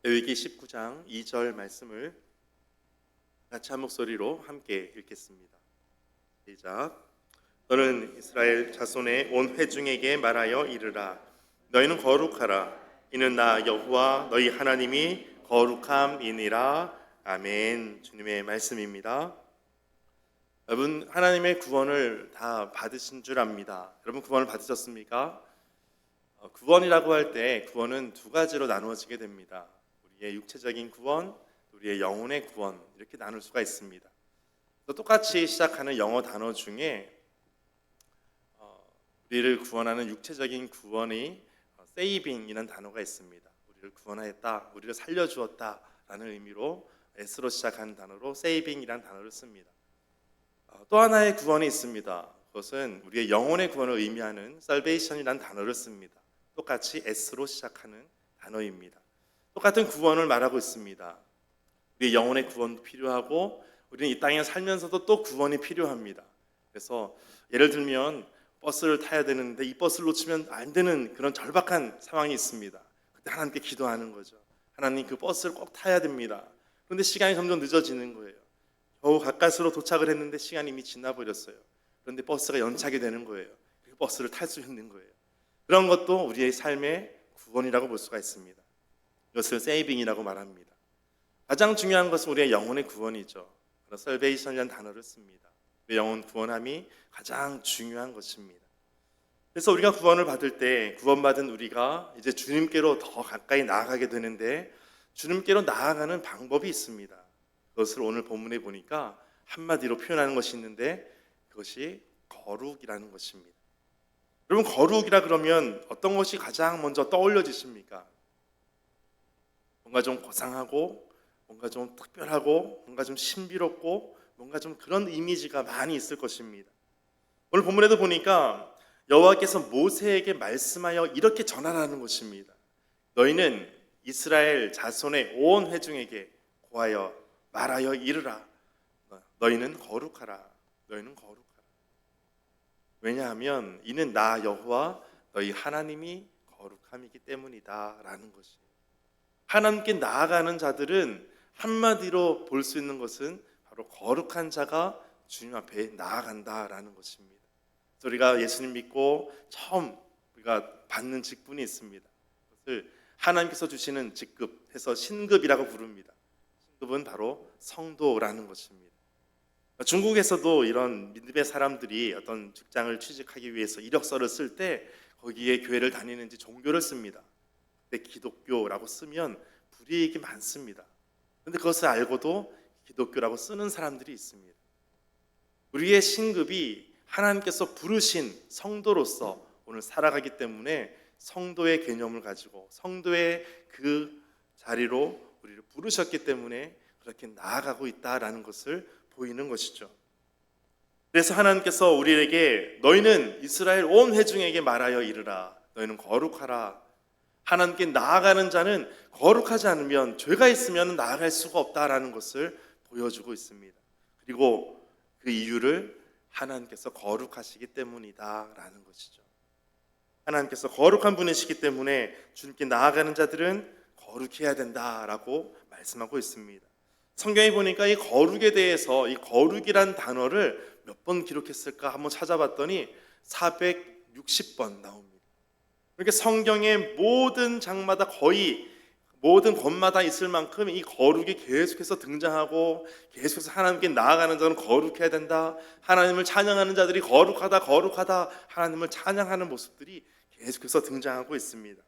레위기 19장 2절 말씀을 같이 한 목소리로 함께 읽겠습니다. 시작. 너는 이스라엘 자손의 온 회중에게 말하여 이르라. 너희는 거룩하라. 이는 나 여호와 너희 하나님이 거룩함이니라. 아멘. 주님의 말씀입니다. 여러분, 하나님의 구원을 다 받으신 줄 압니다. 여러분, 구원을 받으셨습니까? 구원이라고 할 때 구원은 두 가지로 나누어지게 됩니다. 우리의 육체적인 구원, 우리의 영혼의 구원, 이렇게 나눌 수가 있습니다. 똑같이 시작하는 영어 단어 중에 우리를 구원하는 육체적인 구원이 saving이라는 단어가 있습니다. 우리를 구원하였다, 우리를 살려주었다 라는 의미로 S로 시작하는 단어로 saving이라는 단어를 씁니다. 또 하나의 구원이 있습니다. 그것은 우리의 영혼의 구원을 의미하는 salvation이라는 단어를 씁니다. 똑같이 S로 시작하는 단어입니다. 똑같은 구원을 말하고 있습니다. 우리의 영혼의 구원도 필요하고 우리는 이 땅에 살면서도 또 구원이 필요합니다. 그래서 예를 들면 버스를 타야 되는데 이 버스를 놓치면 안 되는 그런 절박한 상황이 있습니다. 그때 하나님께 기도하는 거죠. 하나님, 그 버스를 꼭 타야 됩니다. 그런데 시간이 점점 늦어지는 거예요. 겨우 가까스로 도착을 했는데 시간이 이미 지나버렸어요. 그런데 버스가 연착이 되는 거예요. 그 버스를 탈 수 있는 거예요. 그런 것도 우리의 삶의 구원이라고 볼 수가 있습니다. 이것을 세이빙이라고 말합니다. 가장 중요한 것은 우리의 영혼의 구원이죠. 그래서 salvation이라는 단어를 씁니다. 우리의 영혼 구원함이 가장 중요한 것입니다. 그래서 우리가 구원을 받을 때 구원받은 우리가 이제 주님께로 더 가까이 나아가게 되는데 주님께로 나아가는 방법이 있습니다. 그것을 오늘 본문에 보니까 한마디로 표현하는 것이 있는데 그것이 거룩이라는 것입니다. 여러분, 거룩이라 그러면 어떤 것이 가장 먼저 떠올려지십니까? 뭔가 좀 고상하고 뭔가 좀 특별하고 뭔가 좀 신비롭고 뭔가 좀 그런 이미지가 많이 있을 것입니다. 오늘 본문에도 보니까 여호와께서 모세에게 말씀하여 이렇게 전하라는 것입니다. 너희는 이스라엘 자손의 온 회중에게 고하여 말하여 이르라. 너희는 거룩하라. 너희는 거룩하라. 왜냐하면 이는 나 여호와 너희 하나님이 거룩함이기 때문이다 라는 것이에요. 하나님께 나아가는 자들은 한마디로 볼 수 있는 것은 바로 거룩한 자가 주님 앞에 나아간다라는 것입니다. 우리가 예수님 믿고 처음 우리가 받는 직분이 있습니다. 그것을 하나님께서 주시는 직급 해서 신급이라고 부릅니다. 신급은 바로 성도라는 것입니다. 중국에서도 이런 믿음의 사람들이 어떤 직장을 취직하기 위해서 이력서를 쓸 때 거기에 교회를 다니는지 종교를 씁니다. 근데 기독교라고 쓰면 불이익이 많습니다. 그런데 그것을 알고도 기독교라고 쓰는 사람들이 있습니다. 우리의 신급이 하나님께서 부르신 성도로서 오늘 살아가기 때문에 성도의 개념을 가지고 성도의 그 자리로 우리를 부르셨기 때문에 그렇게 나아가고 있다라는 것을 보이는 것이죠. 그래서 하나님께서 우리에게 너희는 이스라엘 온 회중에게 말하여 이르라. 너희는 거룩하라. 하나님께 나아가는 자는 거룩하지 않으면 죄가 있으면 나아갈 수가 없다라는 것을 보여주고 있습니다. 그리고 그 이유를 하나님께서 거룩하시기 때문이다라는 것이죠. 하나님께서 거룩한 분이시기 때문에 주님께 나아가는 자들은 거룩해야 된다라고 말씀하고 있습니다. 성경에 보니까 이 거룩에 대해서 이 거룩이란 단어를 몇 번 기록했을까 한번 찾아봤더니 460번 나옵니다. 그러니까 성경의 모든 장마다 거의 모든 권마다 있을 만큼 이 거룩이 계속해서 등장하고 계속해서 하나님께 나아가는 자는 거룩해야 된다. 하나님을 찬양하는 자들이 거룩하다 거룩하다 하나님을 찬양하는 모습들이 계속해서 등장하고 있습니다.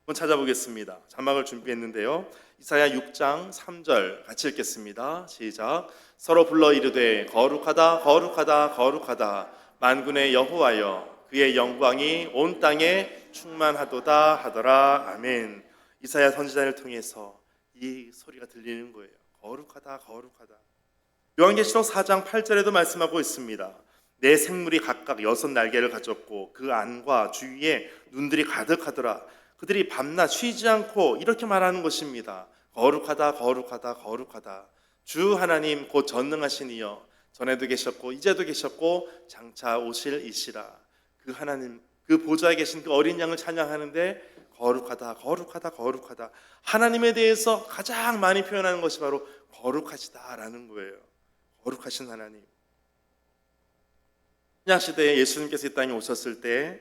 한번 찾아보겠습니다. 자막을 준비했는데요. 이사야 6장 3절 같이 읽겠습니다. 시작. 서로 불러 이르되 거룩하다 거룩하다 거룩하다 만군의 여호와여 그의 영광이 온 땅에 충만하도다 하더라. 아멘. 이사야 선지자를 통해서 이 소리가 들리는 거예요. 거룩하다 거룩하다. 요한계시록 4장 8절에도 말씀하고 있습니다. 내 생물이 각각 6날개를 가졌고 그 안과 주위에 눈들이 가득하더라. 그들이 밤낮 쉬지 않고 이렇게 말하는 것입니다. 거룩하다 거룩하다 거룩하다. 주 하나님 곧 전능하신 이여 전에도 계셨고 이제도 계셨고 장차 오실 이시라. 그 하나님 그 보좌에 계신 그 어린 양을 찬양하는데 거룩하다, 거룩하다, 거룩하다. 하나님에 대해서 가장 많이 표현하는 것이 바로 거룩하시다라는 거예요. 거룩하신 하나님. 신약 시대에 예수님께서 이 땅에 오셨을 때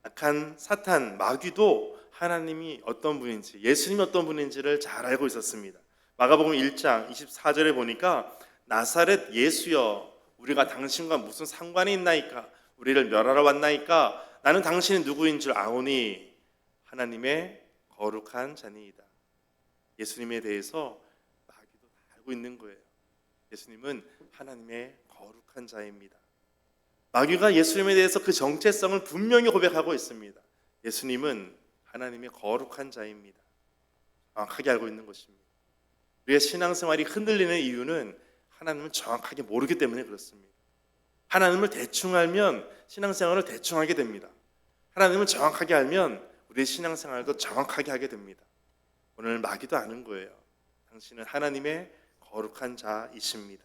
악한 사탄, 마귀도 하나님이 어떤 분인지, 예수님이 어떤 분인지를 잘 알고 있었습니다. 마가복음 1장 24절에 보니까 나사렛 예수여, 우리가 당신과 무슨 상관이 있나이까? 우리를 멸하러 왔나이까? 나는 당신이 누구인 줄 아오니 하나님의 거룩한 자니이다. 예수님에 대해서 마귀도 다 알고 있는 거예요. 예수님은 하나님의 거룩한 자입니다. 마귀가 예수님에 대해서 그 정체성을 분명히 고백하고 있습니다. 예수님은 하나님의 거룩한 자입니다. 정확하게 알고 있는 것입니다. 우리의 신앙생활이 흔들리는 이유는 하나님을 정확하게 모르기 때문에 그렇습니다. 하나님을 대충 알면 신앙생활을 대충 하게 됩니다. 하나님을 정확하게 알면 우리의 신앙생활도 정확하게 하게 됩니다. 오늘 마귀도 아는 거예요. 당신은 하나님의 거룩한 자이십니다.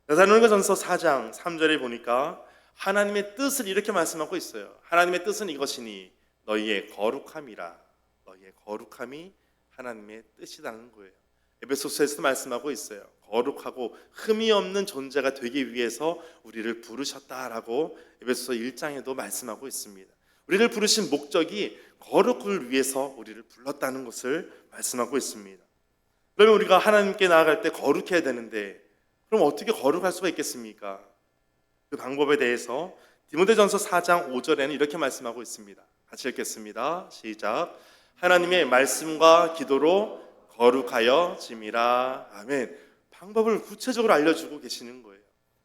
데살로니가전서 4장 3절에 보니까 하나님의 뜻을 이렇게 말씀하고 있어요. 하나님의 뜻은 이것이니 너희의 거룩함이라. 너희의 거룩함이 하나님의 뜻이라는 거예요. 에베소서에서도 말씀하고 있어요. 거룩하고 흠이 없는 존재가 되기 위해서 우리를 부르셨다라고 에베소서 1장에도 말씀하고 있습니다. 우리를 부르신 목적이 거룩을 위해서 우리를 불렀다는 것을 말씀하고 있습니다. 그러면 우리가 하나님께 나아갈 때 거룩해야 되는데 그럼 어떻게 거룩할 수가 있겠습니까? 그 방법에 대해서 디모데전서 4장 5절에는 이렇게 말씀하고 있습니다. 같이 읽겠습니다. 시작. 하나님의 말씀과 기도로 거룩하여 짐이라. 아멘. 방법을 구체적으로 알려주고 계시는 거예요.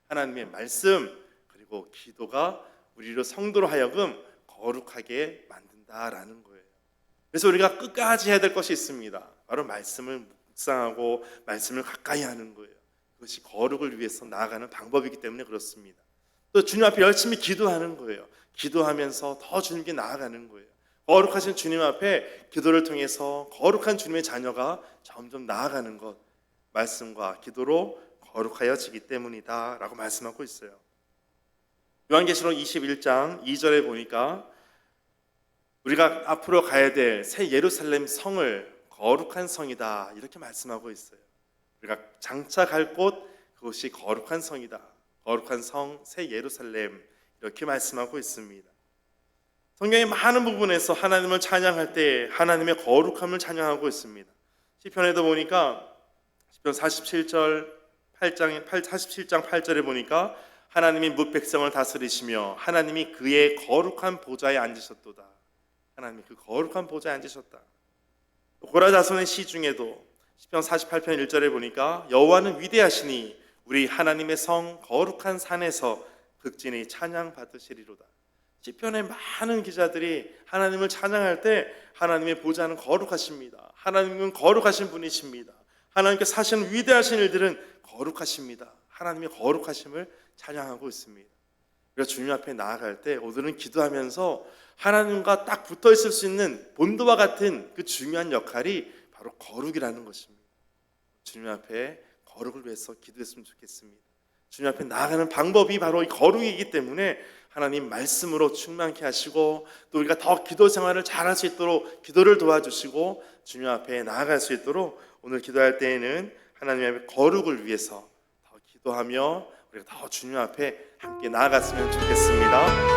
하나님의 말씀 그리고 기도가 우리로 성도로 하여금 거룩하게 만든다라는 거예요. 그래서 우리가 끝까지 해야 될 것이 있습니다. 바로 말씀을 묵상하고 말씀을 가까이 하는 거예요. 그것이 거룩을 위해서 나아가는 방법이기 때문에 그렇습니다. 또 주님 앞에 열심히 기도하는 거예요. 기도하면서 더 주님께 나아가는 거예요. 거룩하신 주님 앞에 기도를 통해서 거룩한 주님의 자녀가 점점 나아가는 것, 말씀과 기도로 거룩하여지기 때문이다 라고 말씀하고 있어요. 요한계시록 21장 2절에 보니까 우리가 앞으로 가야 될 새 예루살렘 성을 거룩한 성이다 이렇게 말씀하고 있어요. 우리가 장차 갈 곳 그것이 거룩한 성이다. 거룩한 성 새 예루살렘 이렇게 말씀하고 있습니다. 성경의 많은 부분에서 하나님을 찬양할 때 하나님의 거룩함을 찬양하고 있습니다. 시편에도 보니까 시편 47장 8절에 보니까 하나님이 뭇 백성을 다스리시며 하나님이 그의 거룩한 보좌에 앉으셨도다. 하나님이 그 거룩한 보좌에 앉으셨다. 고라 자손의 시 중에도 시편 48편 1절에 보니까 여호와는 위대하시니 우리 하나님의 성 거룩한 산에서 극진히 찬양 받으시리로다. 시편의 많은 기자들이 하나님을 찬양할 때 하나님의 보좌는 거룩하십니다. 하나님은 거룩하신 분이십니다. 하나님께 사시는 위대하신 일들은 거룩하십니다. 하나님의 거룩하심을 찬양하고 있습니다. 그래서 주님 앞에 나아갈 때 오늘은 기도하면서 하나님과 딱 붙어 있을 수 있는 본도와 같은 그 중요한 역할이 바로 거룩이라는 것입니다. 주님 앞에 거룩을 위해서 기도했으면 좋겠습니다. 주님 앞에 나아가는 방법이 바로 이 거룩이기 때문에 하나님 말씀으로 충만케 하시고 또 우리가 더 기도 생활을 잘할 수 있도록 기도를 도와주시고 주님 앞에 나아갈 수 있도록 오늘 기도할 때에는 하나님의 거룩을 위해서 더 기도하며 우리가 더 주님 앞에 함께 나아갔으면 좋겠습니다.